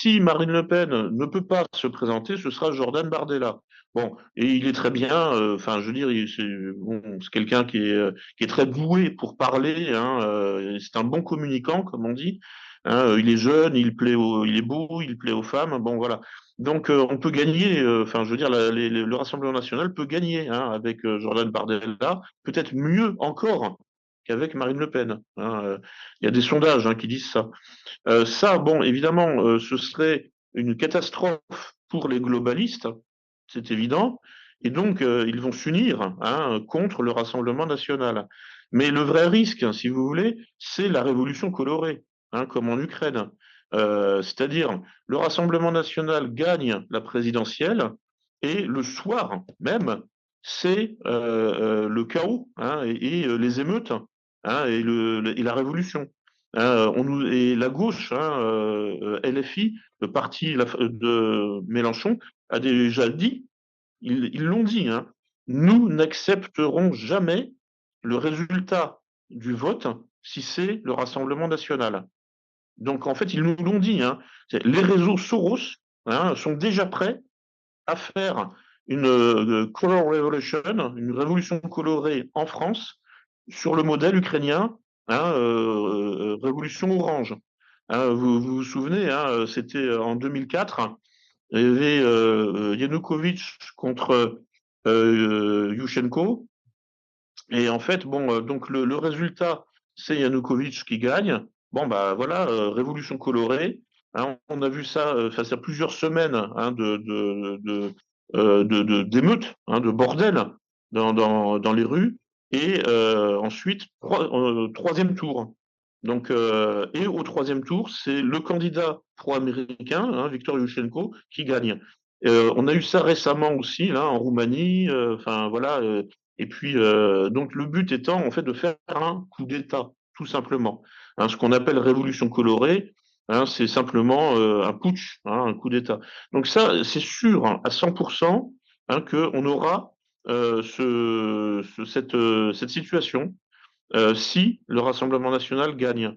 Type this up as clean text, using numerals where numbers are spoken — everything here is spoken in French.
si Marine Le Pen ne peut pas se présenter, ce sera Jordan Bardella. Bon, et il est très bien. Enfin, je veux dire, c'est quelqu'un qui est très doué pour parler. Hein, c'est un bon communicant, comme on dit. Hein, il est jeune, il est beau, il plaît aux femmes. Bon, voilà. Donc, on peut gagner. Enfin, je veux dire, le Rassemblement national peut gagner hein, avec Jordan Bardella, peut-être mieux encore qu'avec Marine Le Pen. Hein. Il y a des sondages hein, qui disent ça. Ça, bon, évidemment, ce serait une catastrophe pour les globalistes, c'est évident, et donc ils vont s'unir hein, contre le Rassemblement national. Mais le vrai risque, si vous voulez, c'est la révolution colorée, hein, comme en Ukraine. C'est-à-dire, le Rassemblement national gagne la présidentielle, et le soir même, c'est le chaos hein, et les émeutes hein, et la révolution. Et la gauche, hein, LFI, le parti de Mélenchon, a déjà dit, ils l'ont dit, hein, nous n'accepterons jamais le résultat du vote si c'est le Rassemblement national. Donc en fait, ils nous l'ont dit. Hein, les réseaux Soros hein, sont déjà prêts à faire une color revolution, une révolution colorée en France sur le modèle ukrainien, hein, révolution orange. Hein, vous souvenez, hein, c'était en 2004, il y avait Yanukovych contre Yushchenko, et en fait, bon, donc le résultat, c'est Yanukovych qui gagne. Bon, bah voilà, révolution colorée. Hein, on a vu ça, ça fait plusieurs semaines hein, d'émeutes, hein, de bordel dans les rues. Et ensuite, troisième tour. Donc, et au troisième tour, c'est le candidat pro-américain, hein, Viktor Yushchenko, qui gagne. On a eu ça récemment aussi, là, en Roumanie. Enfin, voilà. Et puis, donc, le but étant, en fait, de faire un coup d'État, tout simplement. Hein, ce qu'on appelle révolution colorée, hein, c'est simplement un putsch, hein, un coup d'État. Donc ça, c'est sûr hein, à 100% hein, qu'on aura cette situation si le Rassemblement national gagne.